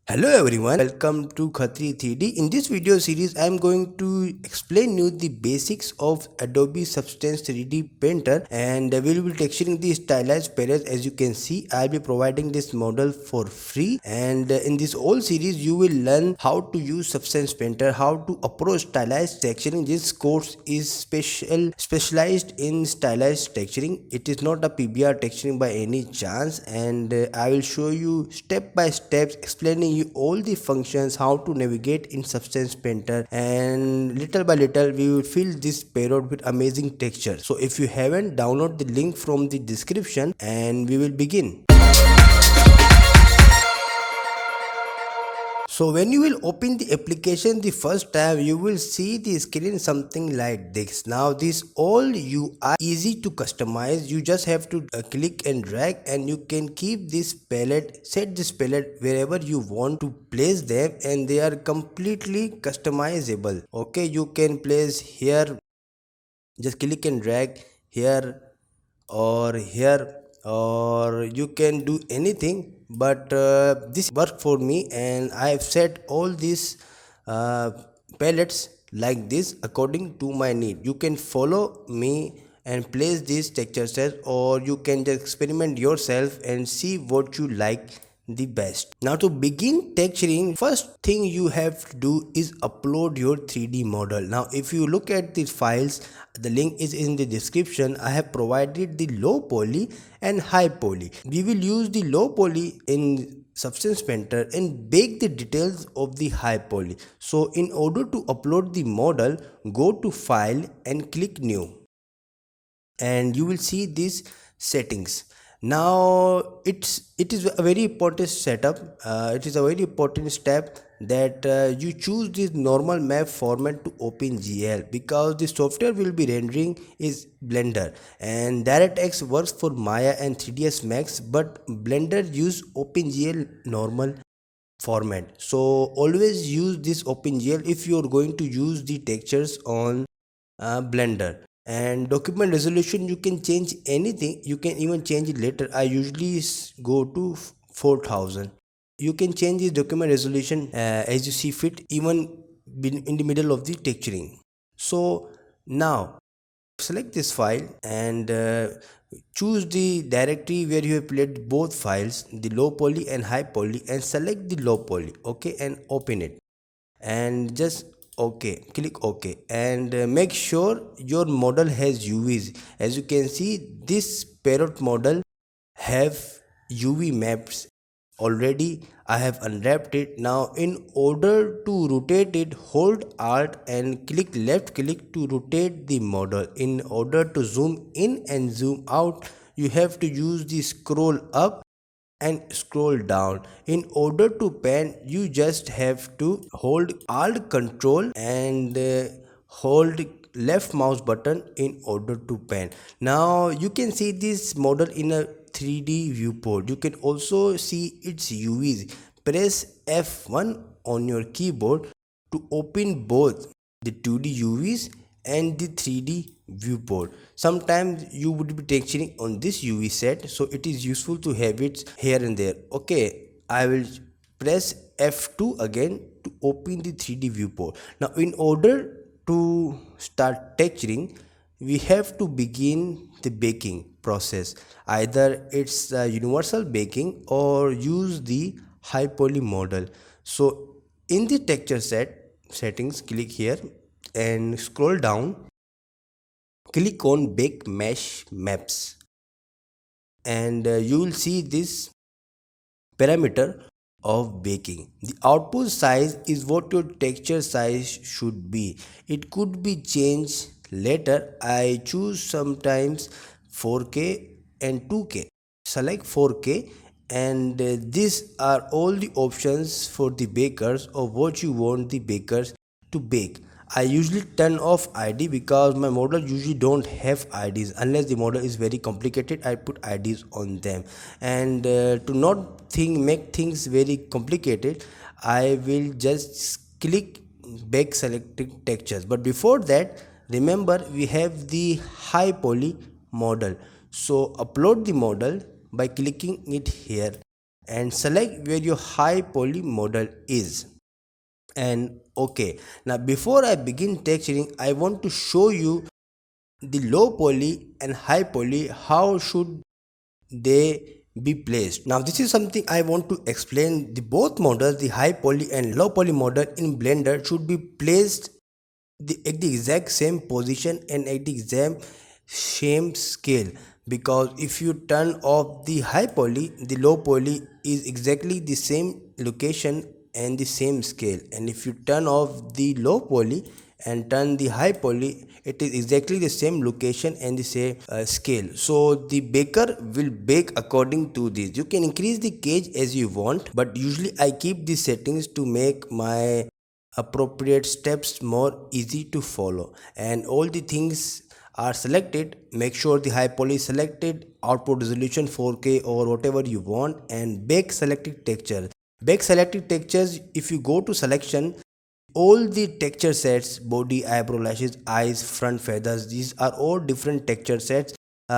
Hello everyone, welcome to Khatri 3D. In this video series, I am going to explain you the basics of Adobe Substance 3D Painter, and we will be texturing the stylized palettes. As you can see, I will be providing this model for free, and in this whole series you will learn how to use Substance Painter, how to approach stylized texturing. This course is specialized in stylized texturing. It is not a PBR texturing by any chance, and I will show you step by step explaining you all the functions, how to navigate in Substance Painter, and little by little we will fill this payload with amazing texture. So if you haven't, download the link from the description and we will begin. So when you will open the application the first time, you will see the screen something like this. Now this all you are easy to customize. You just have to click and drag, and you can keep this palette, set this palette wherever you want to place them, and they are completely customizable. Okay, you can place here, just click and drag here or here, or you can do anything, but this work for me, and I have set all these uh, palettes like this according to my need. You can follow me and place these texture sets, or you can just experiment yourself and see what you like the best. Now to begin texturing, first thing you have to do is upload your 3D model. Now if you look at these files, the link is in the description. I have provided the low poly and high poly. We will use the low poly in Substance Painter and bake the details of the high poly. So in order to upload the model, go to file and click new, and you will see these settings. Now it is a very important setup. It is a very important step that you choose this normal map format to OpenGL, because the software will be rendering is Blender, and DirectX works for Maya and 3ds Max, but Blender use OpenGL normal format. So always use this OpenGL if you are going to use the textures on Blender. And document resolution, you can change anything, you can even change it later. I usually go to 4000. You can change the document resolution as you see fit, even in the middle of the texturing. So now select this file and choose the directory where you have played both files, the low poly and high poly, and select the low poly. Okay, and open it, and just okay, click ok, and make sure your model has UVs. As you can see, this parrot model have UV maps already. I have unwrapped it. Now in order to rotate it, hold alt and click left click to rotate the model. In order to zoom in and zoom out, you have to use the scroll up and scroll down. In order to pan, you just have to hold alt control and hold left mouse button in order to pan. Now you can see this model in a 3D viewport. You can also see its UVs. Press F1 on your keyboard to open both the 2D UVs and the 3D viewport. Sometimes you would be texturing on this UV set, so it is useful to have it here and there. Okay, I will press F2 again to open the 3D viewport. Now in order to start texturing, we have to begin the baking process. Either it's universal baking or use the high poly model. So in the texture settings, click here and scroll down, click on bake mesh maps, and you will see this parameter of baking. The output size is what your texture size should be. It could be changed later. I choose sometimes 4K and 2K. Select 4K, and these are all the options for the bakers of what you want the bakers to bake. I usually turn off ID because my model usually don't have IDs. Unless the model is very complicated, I put IDs on them. And to not make things very complicated, I will just click bake selected textures. But before that, remember we have the high poly model. So upload the model by clicking it here and select where your high poly model is. And okay, now before I begin texturing, I want to show you the low poly and high poly, how should they be placed. Now this is something I want to explain. The both models, the high poly and low poly model in Blender, should be placed at the exact same position and at the exact same scale, because if you turn off the high poly, the low poly is exactly the same location and the same scale, and if you turn off the low poly and turn the high poly, it is exactly the same location and the same scale. So the baker will bake according to this. You can increase the cage as you want, but usually I keep these settings to make my appropriate steps more easy to follow. And all the things are selected. Make sure the high poly is selected, output resolution 4K or whatever you want, and bake selected texture. Bake selected textures, if you go to selection, all the texture sets, body, eyebrow, lashes, eyes, front feathers, these are all different texture sets.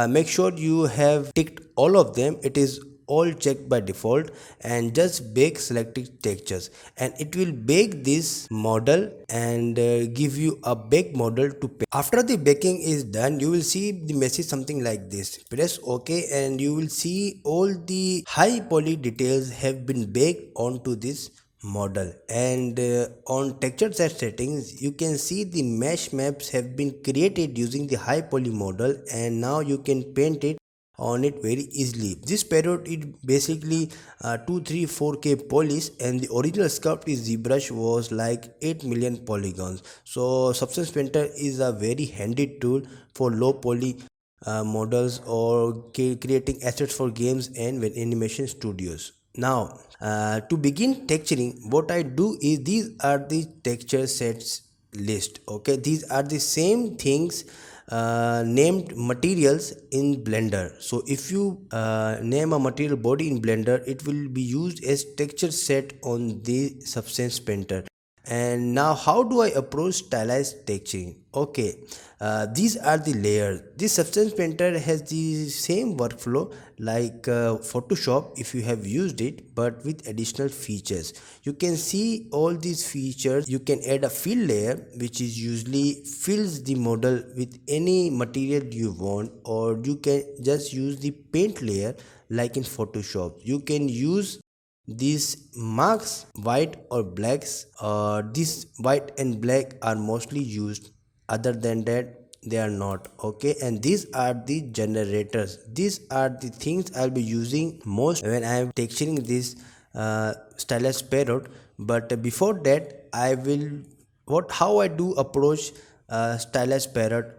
Make sure you have ticked all of them. It is all checked by default, and just bake selected textures, and it will bake this model and give you a baked model to paint. After the baking is done, you will see the message something like this. Press OK and you will see all the high poly details have been baked onto this model. And on texture set settings, you can see the mesh maps have been created using the high poly model, and now you can paint it on it very easily. This parrot is basically 234K polish, and the original sculpt is ZBrush was like 8 million polygons. So Substance Painter is a very handy tool for low poly models or creating assets for games and animation studios. Now to begin texturing, what I do is, these are the texture sets list. Okay, these are the same things named materials in Blender. So if you name a material body in Blender, it will be used as texture set on the Substance Painter. And now how do I approach stylized texturing? Okay, these are the layers. This Substance Painter has the same workflow like Photoshop if you have used it, but with additional features. You can see all these features. You can add a fill layer, which is usually fills the model with any material you want, or you can just use the paint layer like in Photoshop. You can use these marks, white or blacks. These white and black are mostly used, other than that they are not. Okay, and these are the generators. These are the things I'll be using most when I am texturing this stylized parrot. But before that, I will what how I do approach stylized parrot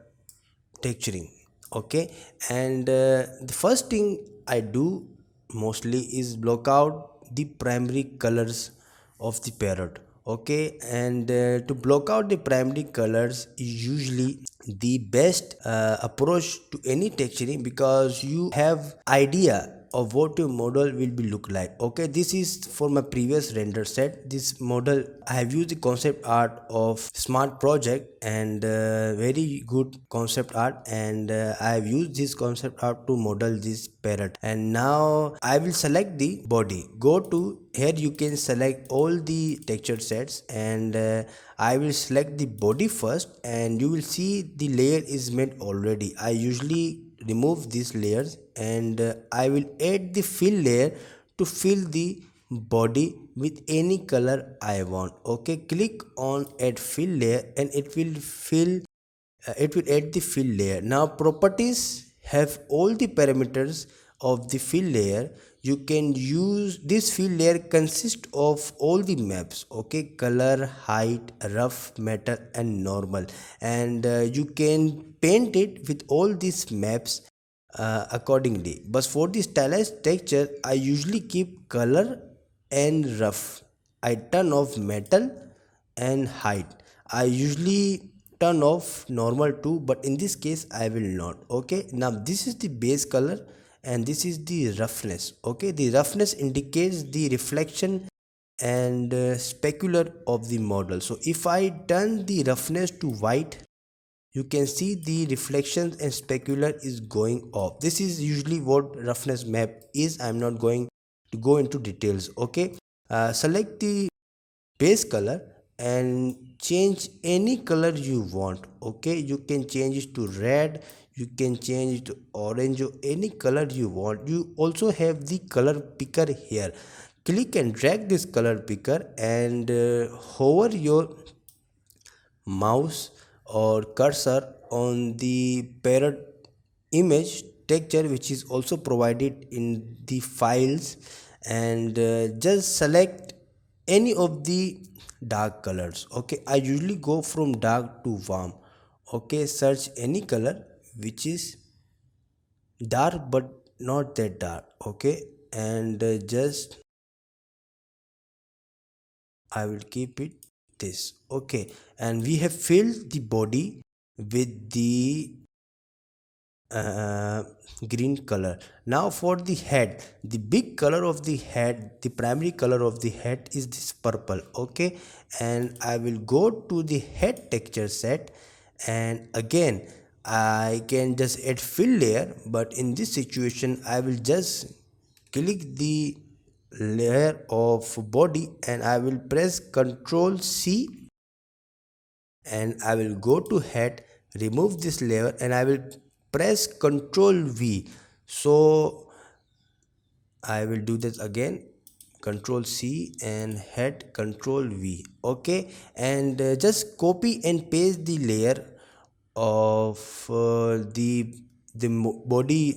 texturing. Okay, and the first thing I do mostly is block out the primary colors of the parrot. Okay, and to block out the primary colors is usually the best approach to any texturing, because you have idea of what your model will be look like. Okay, this is for my previous render set. This model I have used the concept art of smart project, and very good concept art, and I have used this concept art to model this parrot. And now I will select the body. Go to here, you can select all the texture sets, and I will select the body first, and you will see the layer is made already. I usually remove these layers, and I will add the fill layer to fill the body with any color I want. Okay, click on add fill layer and it will fill, it will add the fill layer. Now properties have all the parameters of the fill layer. You can use this fill layer consists of all the maps. Okay, color, height, rough, metal and normal, and you can paint it with all these maps accordingly. But for the stylized texture, I usually keep color and rough. I turn off metal and height. I usually turn off normal too, but in this case I will not. Okay, now this is the base color and this is the roughness. Okay, the roughness indicates the reflection and specular of the model. So if I turn the roughness to white, you can see the reflections and specular is going off. This is usually what roughness map is. I'm not going to go into details. Okay, select the base color and change any color you want. Okay, you can change it to red, you can change it to orange, or any color you want. You also have the color picker here. Click and drag this color picker and hover your mouse or cursor on the parent image texture, which is also provided in the files, and just select any of the dark colors. Okay, I usually go from dark to warm. Okay, search any color which is dark but not that dark. Okay, and just I will keep it this. Okay, and we have filled the body with the uh, green color. Now for the head, the big color of the head, the primary color of the head is this purple. Okay, and I will go to the head texture set, and again I can just add fill layer, but in this situation I will just click the layer of body and I will press Ctrl C, and I will go to head, remove this layer, and I will press Ctrl V. So I will do this again, Ctrl C and head Ctrl V. Okay, and just copy and paste the layer of body,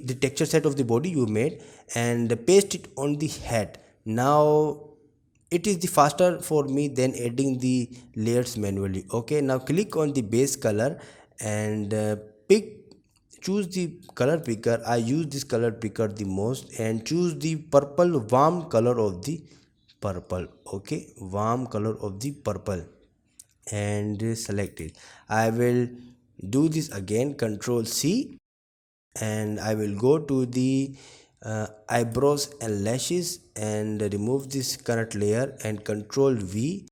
the texture set of the body you made, and paste it on the head. Now it is the faster for me than adding the layers manually. Okay, now click on the base color and choose the color picker. I use this color picker the most, and choose the purple, warm color of the purple. Okay, warm color of the purple, and select it. I will do this again, Control C, and I will go to the eyebrows and lashes and remove this current layer and Control V,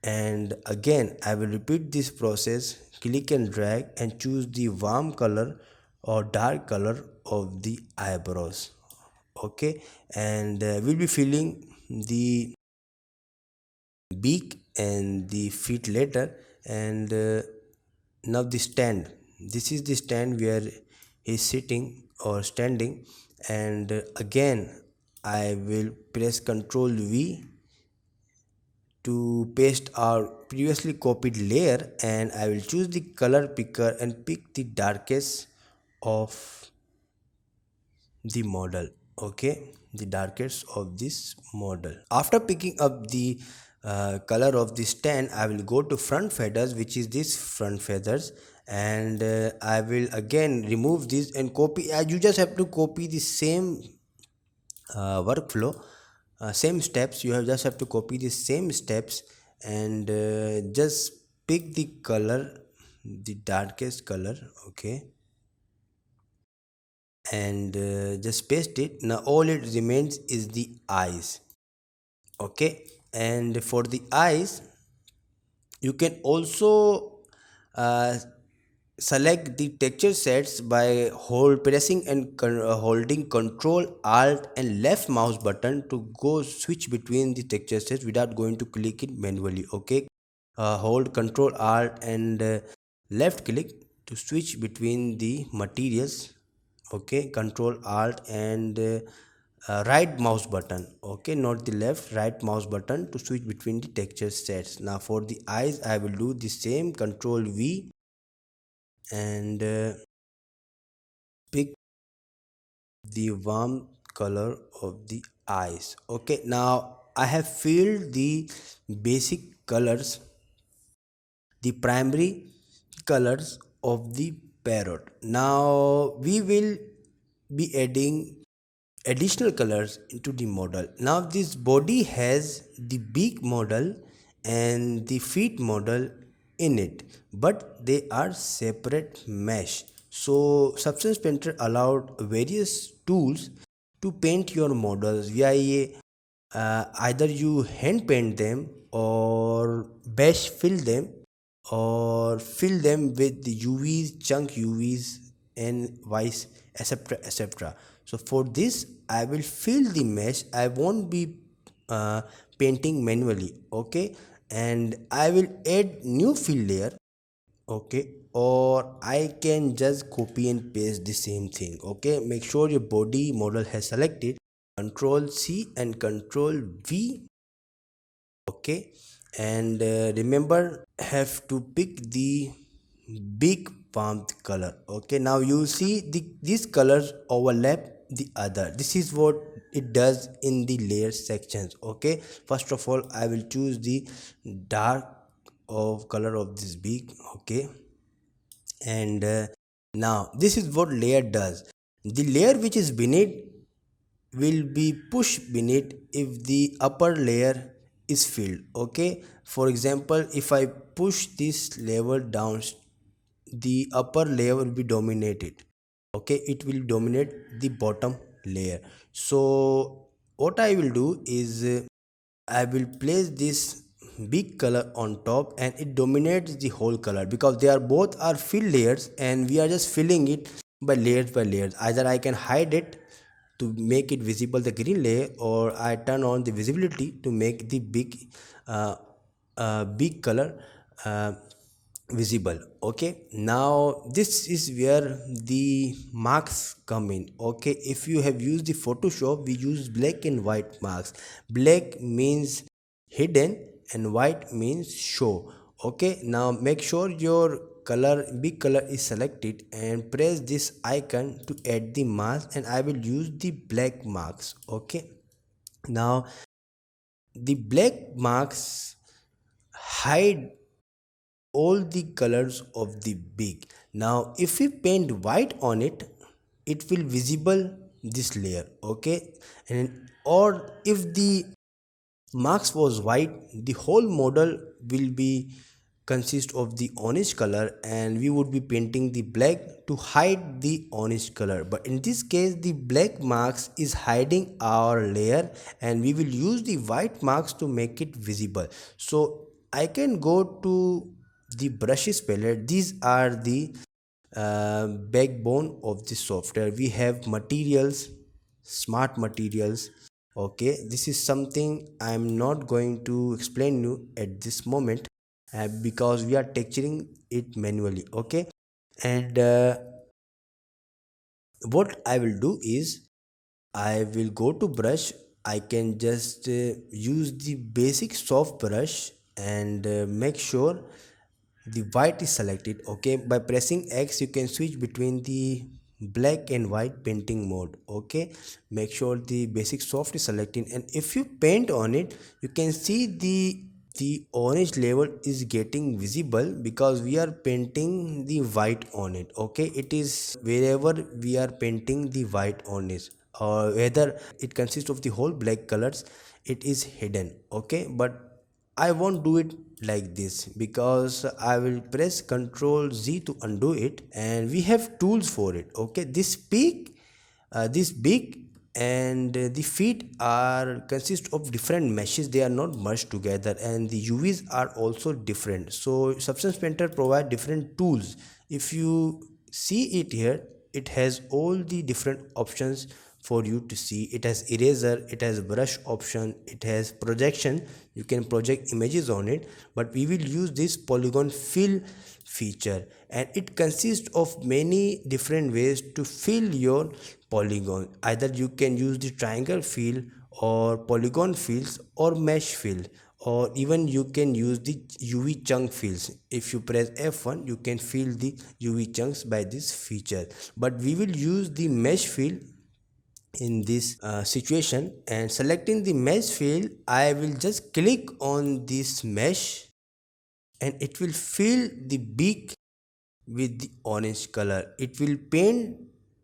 and again I will repeat this process. Click and drag and choose the warm color or dark color of the eyebrows. Okay, and we'll be filling the beak and the feet later, and now the stand, this is the stand where he's sitting or standing, and again I will press Ctrl V to paste our previously copied layer, and I will choose the color picker and pick the darkest of the model. Okay, the darkest of this model. After picking up the color of the stand, I will go to front feathers, which is this front feathers, and I will again remove this and copy. You just have to copy the same workflow, same steps. You have just have to copy the same steps, and just pick the color, the darkest color. Okay, and just paste it. Now all it remains is the eyes. Okay, and for the eyes you can also uh, select the texture sets by pressing and holding Control Alt and left mouse button to go switch between the texture sets without going to click it manually. Okay, hold Control Alt and left click to switch between the materials. Okay, Control Alt and right mouse button. Okay, not the left, right mouse button to switch between the texture sets. Now for the eyes I will do the same, Control V, and pick the warm color of the eyes. Okay, now I have filled the basic colors, the primary colors of the parrot. Now we will be adding additional colors into the model. Now this body has the beak model and the feet model in it, but they are separate mesh. So Substance Painter allowed various tools to paint your models via either you hand paint them or bash fill them or fill them with the UVs, chunk UVs, and vice, etc., etc. So for this I will fill the mesh. I won't be uh, painting manually, okay? And I will add new fill layer, okay? Or I can just copy and paste the same thing, okay? Make sure your body model has selected, control C and control V, okay? And remember, have to pick the big warmth color, okay? Now you see these colors overlap the other. This is what it does in the layer sections, okay? First of all, I will choose the dark of color of this big, okay? And now this is what layer does. The layer which is beneath will be pushed beneath if the upper layer is filled, okay? For example, if I push this level down, the upper layer will be dominated, okay? It will dominate the bottom layer. So what I will do is I will place this big color on top and it dominates the whole color, because they are both are fill layers and we are just filling it by layers. Either I can hide it to make it visible the green layer, or I turn on the visibility to make the uh, big color uh, visible, okay? Now this is where the marks come in, okay? If you have used the Photoshop, we use black and white marks. Black means hidden and white means show, okay? Now make sure your color big color is selected and press this icon to add the mask, and I will use the black marks, okay? Now the black marks hide all the colors of the big. Now if we paint white on it, it will visible this layer, okay? And or if the marks was white, the whole model will be consist of the orange color, and we would be painting the black to hide the orange color. But in this case the black marks is hiding our layer, and we will use the white marks to make it visible. So I can go to the brushes palette. These are the backbone of the software. We have materials, smart materials, okay? This is something I'm not going to explain you at this moment, because we are texturing it manually, okay? And what I will do is I will go to brush. I can just use the basic soft brush and make sure the white is selected, okay? By pressing X you can switch between the black and white painting mode, okay? Make sure the basic soft is selected, and if you paint on it, you can see the orange level is getting visible because we are painting the white on it, okay? It is wherever we are painting the white on it, or whether it consists of the whole black colors, it is hidden, okay? But I won't do it like this, because I will press Ctrl Z to undo it, and we have tools for it, okay? This big and the feet are consist of different meshes. They are not merged together, and the UVs are also different. So Substance Painter provide different tools. If you see it here, it has all the different options for you to see. It has eraser, it has brush option, it has projection. You can project images on it, but we will use this polygon fill feature, and it consists of many different ways to fill your polygon. Either you can use the triangle fill, or polygon fills, or mesh fill, or even you can use the UV chunk fills. If you press F1, you can fill the UV chunks by this feature, but we will use the mesh fill in this situation. And selecting the mesh fill, I will just click on this mesh, and it will fill the beak with the orange color. It will paint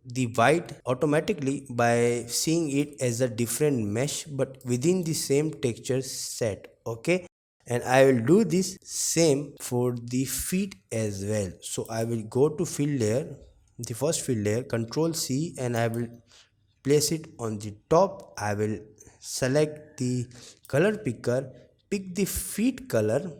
the white automatically by seeing it as a different mesh but within the same texture set, okay? And I will do this same for the feet as well. So I will go to fill layer, the first fill layer, Control C, and I will place it on the top. I will select the color picker, pick the feet color,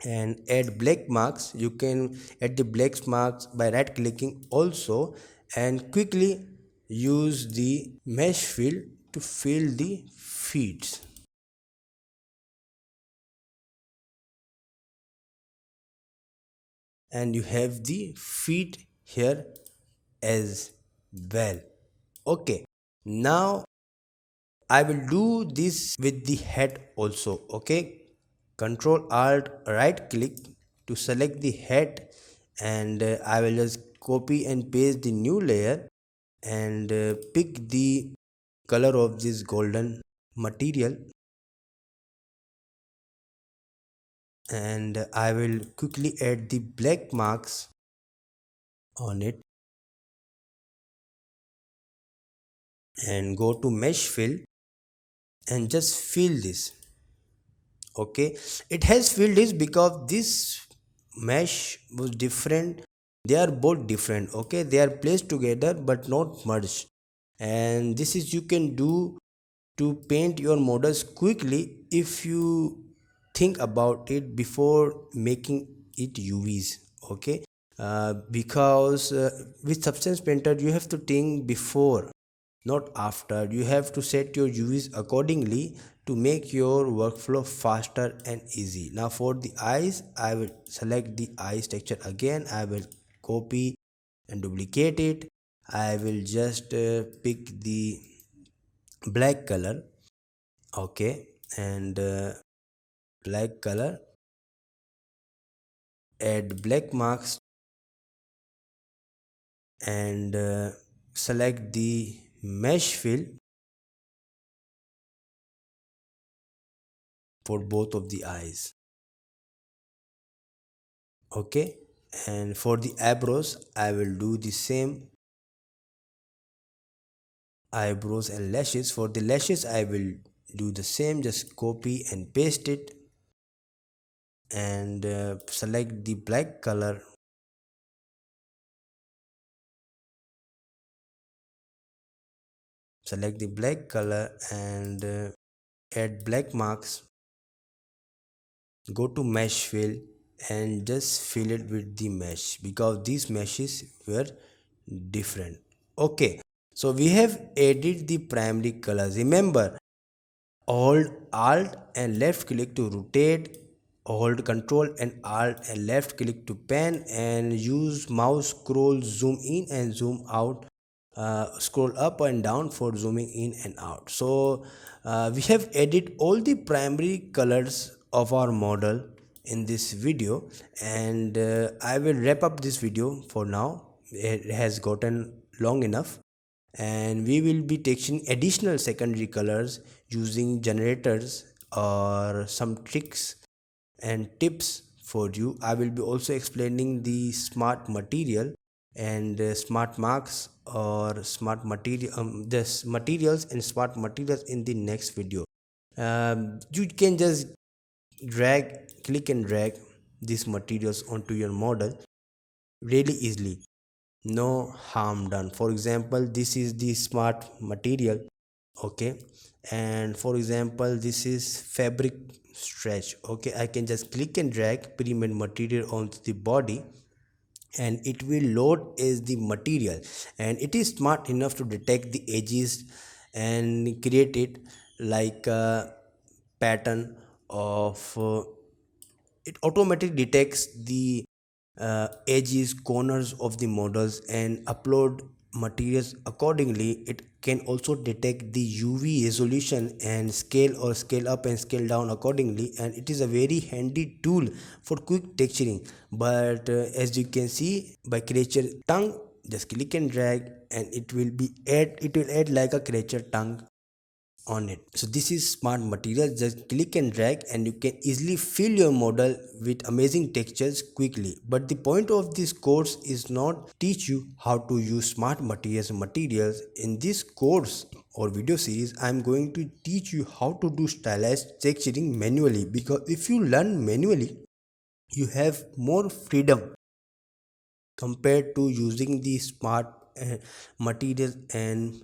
and add black marks. You can add the black marks by right clicking also, and quickly use the mesh fill to fill the feeds, and you have the feet here as well. Okay, now I will do this with the head also. Okay, control alt right click to select the head, and I will just copy and paste the new layer, and pick the color of this golden material, and I will quickly add the black marks on it, and go to mesh fill and just fill this. Okay, it has filled this because this mesh was different. They are both different. Okay, they are placed together but not merged, and this is you can do to paint your models quickly if you think about it before making it UVs. Okay, because with substance painter you have to think before, not after. You have to set your UVs accordingly to make your workflow faster and easy. Now for the eyes, I will select the eyes texture again. I will copy and duplicate it. I will just pick the black color. Okay, and black color, add black marks, and select the mesh fill for both of the eyes. Okay, and for the eyebrows I will do the same. Eyebrows and lashes, for the lashes I will do the same, just copy and paste it, and select the black color, and add black marks, go to mesh fill and just fill it with the mesh because these meshes were different. Okay, so we have added the primary colors. Remember, hold alt and left click to rotate, hold control and alt and left click to pan, and use mouse scroll zoom in and zoom out, scroll up and down for zooming in and out. So we have added all the primary colors of our model in this video, and I will wrap up this video for now. It has gotten long enough, and we will be taking additional secondary colors using generators or some tricks and tips for you. I will be also explaining the smart material and smart marks or smart material, this materials and smart materials in the next video. You can just click and drag these materials onto your model really easily, no harm done. For example, this is the smart material. Okay, and for example this is fabric stretch. Okay, I can just click and drag pre-made material onto the body, and it will load as the material, and it is smart enough to detect the edges and create it like a pattern of it automatically detects the edges, corners of the models and upload materials accordingly. It can also detect the UV resolution and scale or scale up and scale down accordingly, and it is a very handy tool for quick texturing. But as you can see, by creature tongue, just click and drag and it will add like a creature tongue on it. So this is smart material. Just click and drag and you can easily fill your model with amazing textures quickly. But the point of this course is not teach you how to use smart materials. In this course or video series, I'm going to teach you how to do stylized texturing manually, because if you learn manually, you have more freedom compared to using the smart materials and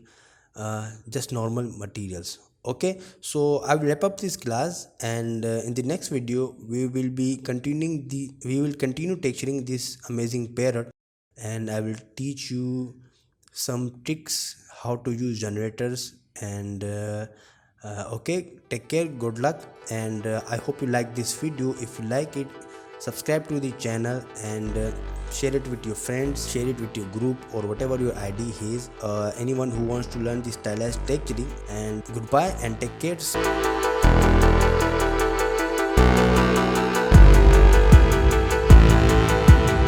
just normal materials. Okay, so I will wrap up this class, and in the next video we will continue texturing this amazing parrot, and I will teach you some tricks how to use generators. And okay, take care, good luck, and I hope you like this video. If you like it, subscribe to the channel, and share it with your friends, share it with your group, or whatever your ID is, anyone who wants to learn the stylized technique. And goodbye and take care.